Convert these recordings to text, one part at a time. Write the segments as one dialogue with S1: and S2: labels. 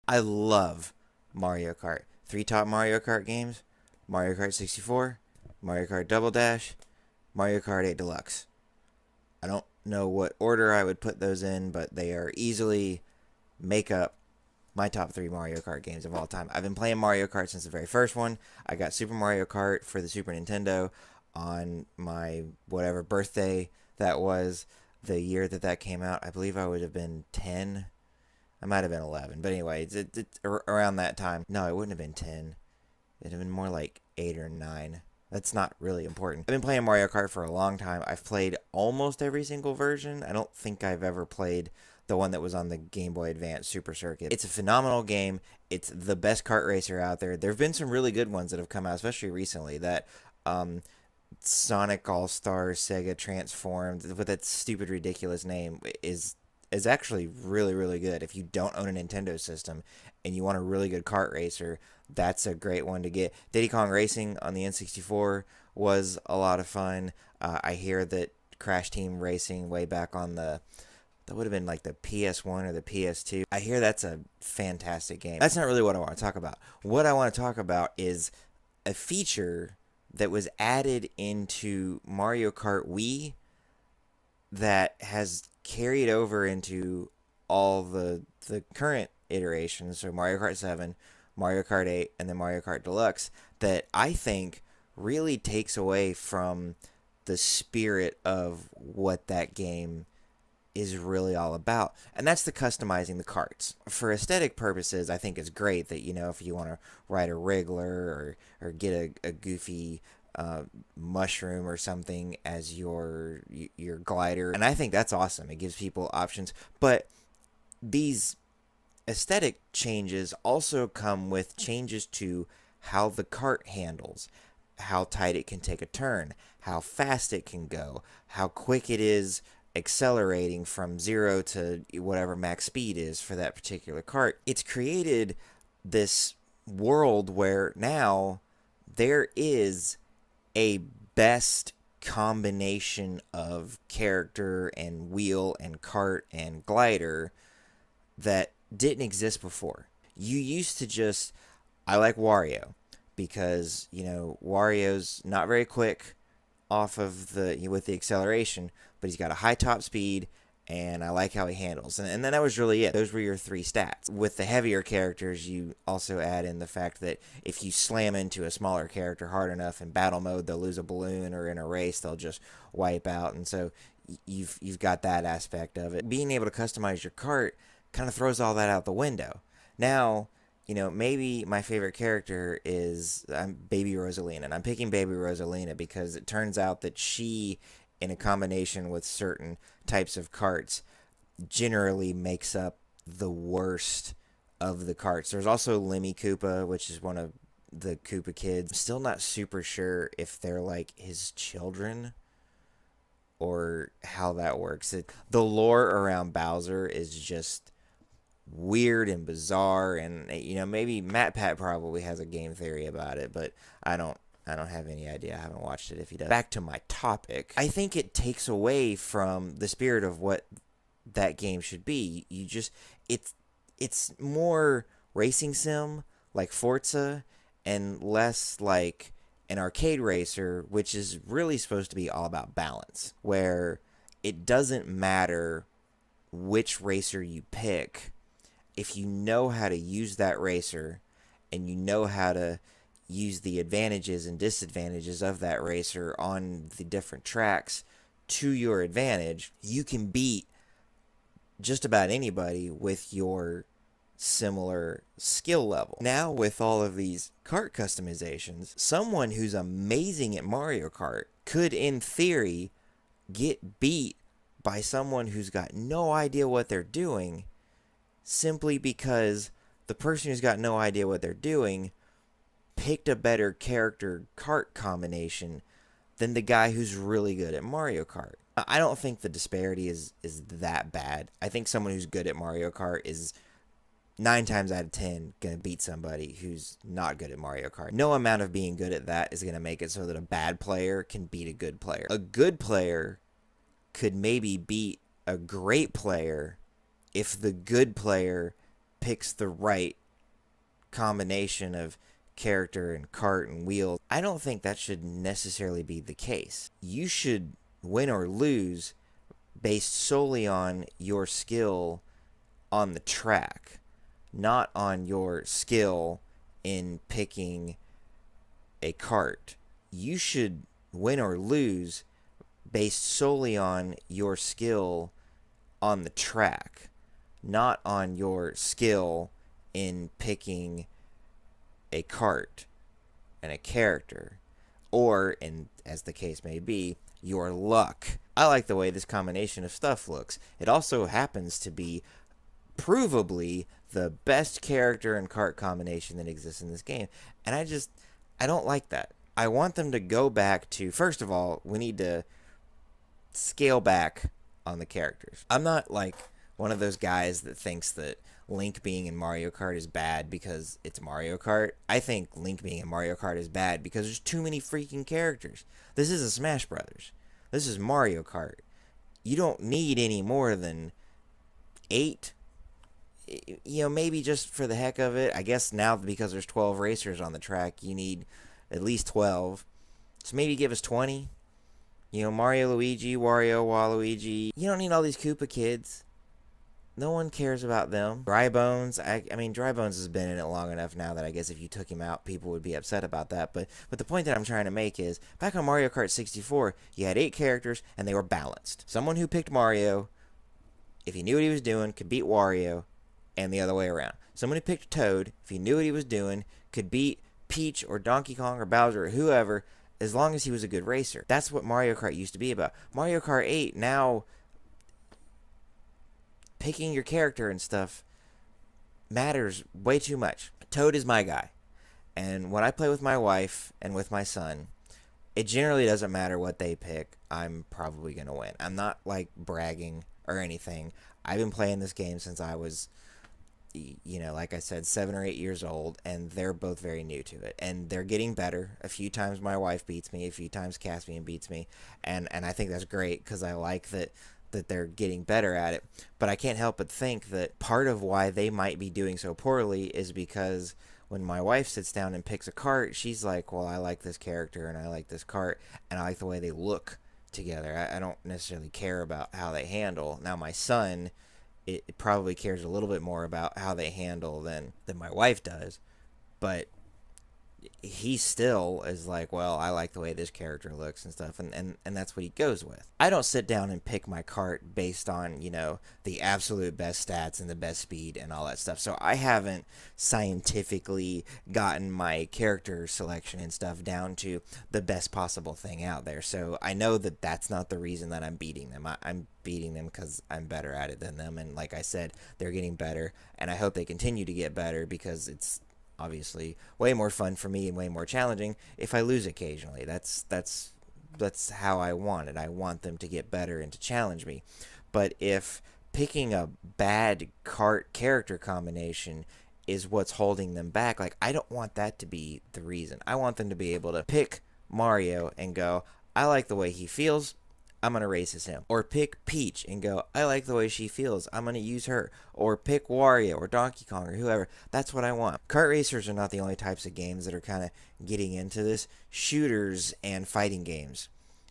S1: I love Mario Kart. Three top Mario Kart games: Mario Kart 64, Mario Kart Double Dash, Mario Kart 8 Deluxe. I don't know what order I would put those in, but they are easily make up my top three Mario Kart games of all time. I've been playing Mario Kart since the very first one. I got Super Mario Kart for the Super Nintendo on my whatever birthday that was, the year that that came out. I believe I would have been 10. I might have been 11. But anyway, it's around that time. No, it wouldn't have been 10. It'd have been more like 8 or 9. That's not really important. I've been playing Mario Kart for a long time. I've played almost every single version. I don't think I've ever played the one that was on the Game Boy Advance Super Circuit. It's a phenomenal game. It's the best kart racer out there. There have been some really good ones that have come out, especially recently. That Sonic All Stars Sega Transformed with that stupid ridiculous name is actually really really good. If you don't own a Nintendo system and you want a really good kart racer, that's a great one to get. Diddy Kong Racing on the N64 was a lot of fun. I hear that Crash Team Racing way back on that would have been like the PS1 or the PS2. I hear that's a fantastic game. That's not really what I want to talk about. What I want to talk about is a feature that was added into Mario Kart Wii that has carried over into all the current iterations, so Mario Kart 7, Mario Kart 8, and then Mario Kart Deluxe, that I think really takes away from the spirit of what that game is really all about. And that's the customizing the carts. For aesthetic purposes, I think it's great that, if you want to ride a Wriggler or get a goofy mushroom or something as your glider. And I think that's awesome. It gives people options. But these aesthetic changes also come with changes to how the cart handles, how tight it can take a turn, how fast it can go, how quick it is accelerating from 0 to whatever max speed is for that particular cart. It's created this world where now there is a best combination of character and wheel and cart and glider that didn't exist before. You used to just, I like Wario because, Wario's not very quick off of with the acceleration, but he's got a high top speed, and I like how he handles. And then that was really it. Those were your three stats. With the heavier characters, you also add in the fact that if you slam into a smaller character hard enough in battle mode, they'll lose a balloon, or in a race, they'll just wipe out. And so you've got that aspect of it. Being able to customize your cart kind of throws all that out the window. Now, maybe my favorite character is Baby Rosalina, and I'm picking Baby Rosalina because it turns out that she, in a combination with certain types of carts, generally makes up the worst of the carts. There's also Lemmy Koopa, which is one of the Koopa kids. I'm still not super sure if they're like his children or how that works. The lore around Bowser is just weird and bizarre, and maybe MatPat probably has a game theory about it, but I don't have any idea. I haven't watched it if he does. Back to my topic. I think it takes away from the spirit of what that game should be. It's more racing sim like Forza and less like an arcade racer, which is really supposed to be all about balance, where it doesn't matter which racer you pick. If you know how to use that racer and you know how to use the advantages and disadvantages of that racer on the different tracks to your advantage, you can beat just about anybody with your similar skill level. Now, with all of these kart customizations, someone who's amazing at Mario Kart could, in theory, get beat by someone who's got no idea what they're doing, simply because the person who's got no idea what they're doing picked a better character kart combination than the guy who's really good at Mario Kart. I don't think the disparity is that bad. I think someone who's good at Mario Kart is 9 times out of 10 going to beat somebody who's not good at Mario Kart. No amount of being good at that is going to make it so that a bad player can beat a good player. A good player could maybe beat a great player if the good player picks the right combination of character and cart and wheel. I don't think that should necessarily be the case. You should win or lose based solely on your skill on the track, not on your skill in picking a cart. You should win or lose based solely on your skill on the track, not on your skill in picking a cart and a character, or, in as the case may be, your luck. I like the way this combination of stuff looks. It also happens to be provably the best character and cart combination that exists in this game, and I don't like that. I want them to go back to, first of all, we need to scale back on the characters. I'm not like one of those guys that thinks that Link being in Mario Kart is bad because it's Mario Kart. I think Link being in Mario Kart is bad because there's too many freaking characters. This isn't Smash Brothers. This is Mario Kart. You don't need any more than 8. You know, maybe just for the heck of it. I guess now because there's 12 racers on the track, you need at least 12. So maybe give us 20. You know, Mario, Luigi, Wario, Waluigi. You don't need all these Koopa kids. No one cares about them. Dry Bones, I mean, Dry Bones has been in it long enough now that I guess if you took him out, people would be upset about that. But the point that I'm trying to make is, back on Mario Kart 64, you had 8 characters, and they were balanced. Someone who picked Mario, if he knew what he was doing, could beat Wario, and the other way around. Someone who picked Toad, if he knew what he was doing, could beat Peach or Donkey Kong or Bowser or whoever, as long as he was a good racer. That's what Mario Kart used to be about. Mario Kart 8, now picking your character and stuff matters way too much. Toad is my guy. And when I play with my wife and with my son, it generally doesn't matter what they pick. I'm probably going to win. I'm not like bragging or anything. I've been playing this game since I was, you know, like I said, 7 or 8 years old, and they're both very new to it. And they're getting better. A few times my wife beats me, a few times Caspian beats me. And I think that's great because I like that they're getting better at it. But I can't help but think that part of why they might be doing so poorly is because when my wife sits down and picks a cart, she's like, well, I like this character and I like this cart and I like the way they look together. I don't necessarily care about how they handle. Now my son, it probably cares a little bit more about how they handle than my wife does. But he still is like, well, I like the way this character looks and stuff, and that's what he goes with. I don't sit down and pick my cart based on, you know, the absolute best stats and the best speed and all that stuff. So I haven't scientifically gotten my character selection and stuff down to the best possible thing out there. So I know that that's not the reason that I'm beating them. I'm beating them because I'm better at it than them, and like I said, they're getting better, and I hope they continue to get better because it's obviously way more fun for me and way more challenging if I lose occasionally. That's how I want it. I want them to get better and to challenge me. But if picking a bad cart character combination is what's holding them back, like, I don't want that to be the reason. I want them to be able to pick Mario and go, I like the way he feels, I'm going to race as him. Or pick Peach and go, I like the way she feels, I'm going to use her. Or pick Wario or Donkey Kong or whoever. That's what I want. Kart racers are not the only types of games that are kind of getting into this. Shooters and fighting games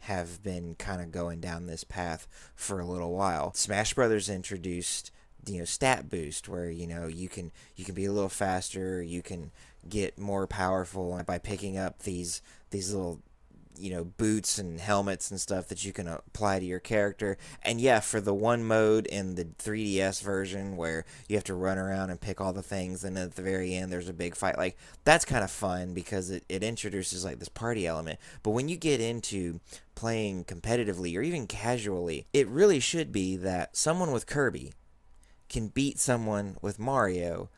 S1: have been kind of going down this path for a little while. Smash Brothers introduced, you know, stat boost, where, you know, you can be a little faster, you can get more powerful by picking up these little, you know, boots and helmets and stuff that you can apply to your character. And yeah, for the one mode in the 3DS version where you have to run around and pick all the things, and at the very end there's a big fight, like, that's kind of fun because it introduces like this party element. But when you get into playing competitively or even casually, it really should be that someone with Kirby can beat someone with Mario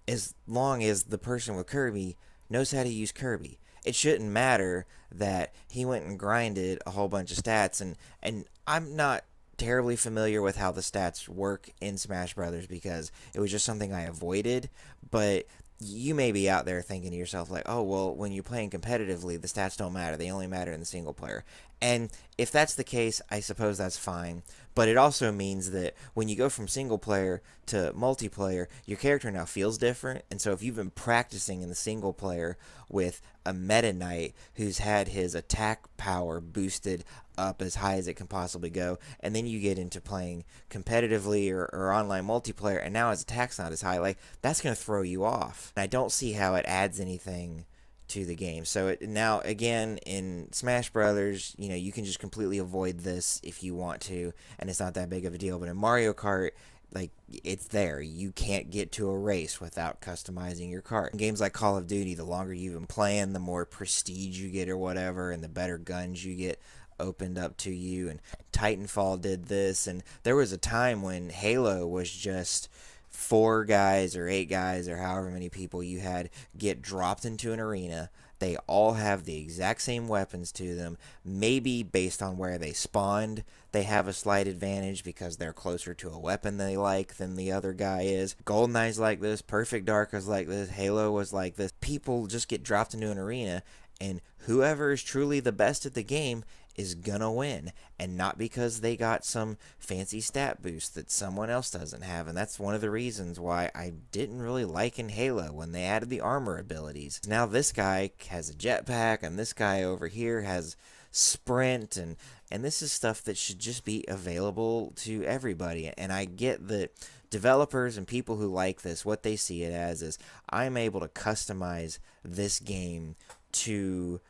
S1: as long as the person with Kirby knows how to use Kirby. It shouldn't matter that he went and grinded a whole bunch of stats, and I'm not terribly familiar with how the stats work in Smash Brothers because it was just something I avoided. But you may be out there thinking to yourself like, oh, well, when you're playing competitively, the stats don't matter. They only matter in the single player. And if that's the case, I suppose that's fine. But it also means that when you go from single player to multiplayer, your character now feels different. And so if you've been practicing in the single player with a Meta Knight who's had his attack power boosted up as high as it can possibly go, and then you get into playing competitively or online multiplayer, and now his attack's not as high, like, that's going to throw you off. And I don't see how it adds anything to the game. So now again in Smash Brothers, you can just completely avoid this if you want to, and it's not that big of a deal. But in Mario Kart, like, it's there. You can't get to a race without customizing your kart. In games like Call of Duty, the longer you've been playing, the more prestige you get or whatever, and the better guns you get opened up to you. And Titanfall did this, and there was a time when Halo was just 4 guys or 8 guys or however many people you had get dropped into an arena. They all have the exact same weapons to them. Maybe based on where they spawned, they have a slight advantage because they're closer to a weapon they like than the other guy is. GoldenEye's like this. Perfect Dark was like this. Halo was like this. People just get dropped into an arena, and whoever is truly the best at the game is gonna win, and not because they got some fancy stat boost that someone else doesn't have. And that's one of the reasons why I didn't really like in Halo when they added the armor abilities. Now this guy has a jetpack, and this guy over here has sprint, and this is stuff that should just be available to everybody. And I get that developers and people who like this, what they see it as is, I'm able to customize this game to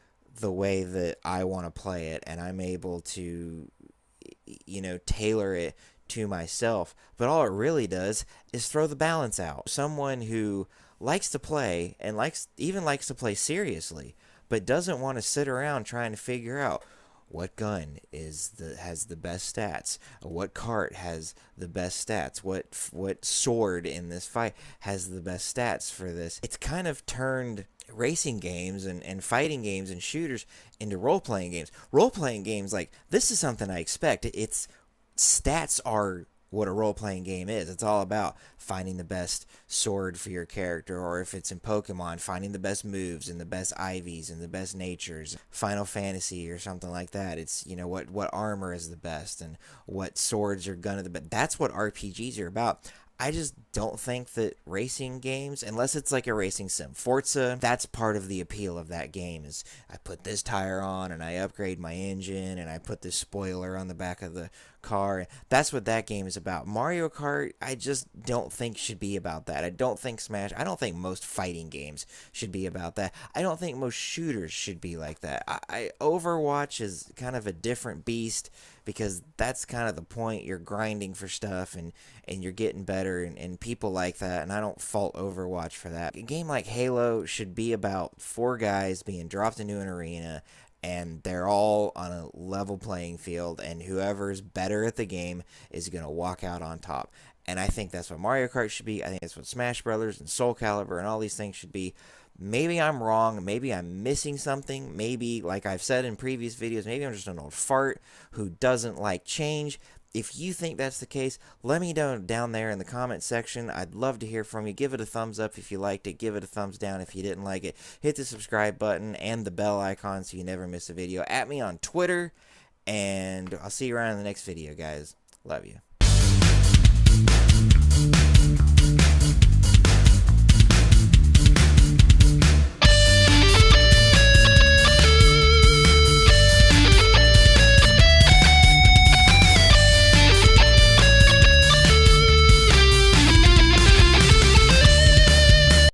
S1: the way that I want to play it, and I'm able to, tailor it to myself. But all it really does is throw the balance out. Someone who likes to play, and even likes to play seriously, but doesn't want to sit around trying to figure out what gun has the best stats, what kart has the best stats, what sword in this fight has the best stats for this. It's kind of turned racing games and fighting games and shooters into role-playing games. Role-playing games, like, this is something I expect. It's stats are what a role-playing game is. It's all about finding the best sword for your character, or if it's in Pokemon, finding the best moves and the best Ivies and the best natures. Final Fantasy or something like that, it's, what armor is the best and what swords are gonna the best. That's what RPGs are about. I just don't think that racing games, unless it's like a racing sim, Forza, that's part of the appeal of that game, is I put this tire on and I upgrade my engine and I put this spoiler on the back of the car. That's what that game is about. Mario Kart, I just don't think should be about that. I don't think most fighting games should be about that. I don't think most shooters should be like that. Overwatch is kind of a different beast, because that's kind of the point. You're grinding for stuff and you're getting better, and people like that, and I don't fault Overwatch for that. A game like Halo should be about 4 guys being dropped into an arena, and they're all on a level playing field, and whoever's better at the game is going to walk out on top. And I think that's what Mario Kart should be. I think that's what Smash Brothers and Soul Calibur and all these things should be. Maybe I'm wrong. Maybe I'm missing something. Maybe, like I've said in previous videos, maybe I'm just an old fart who doesn't like change. If you think that's the case, let me know down there in the comment section. I'd love to hear from you. Give it a thumbs up if you liked it. Give it a thumbs down if you didn't like it. Hit the subscribe button and the bell icon so you never miss a video. At me on Twitter, and I'll see you around in the next video, guys. Love you.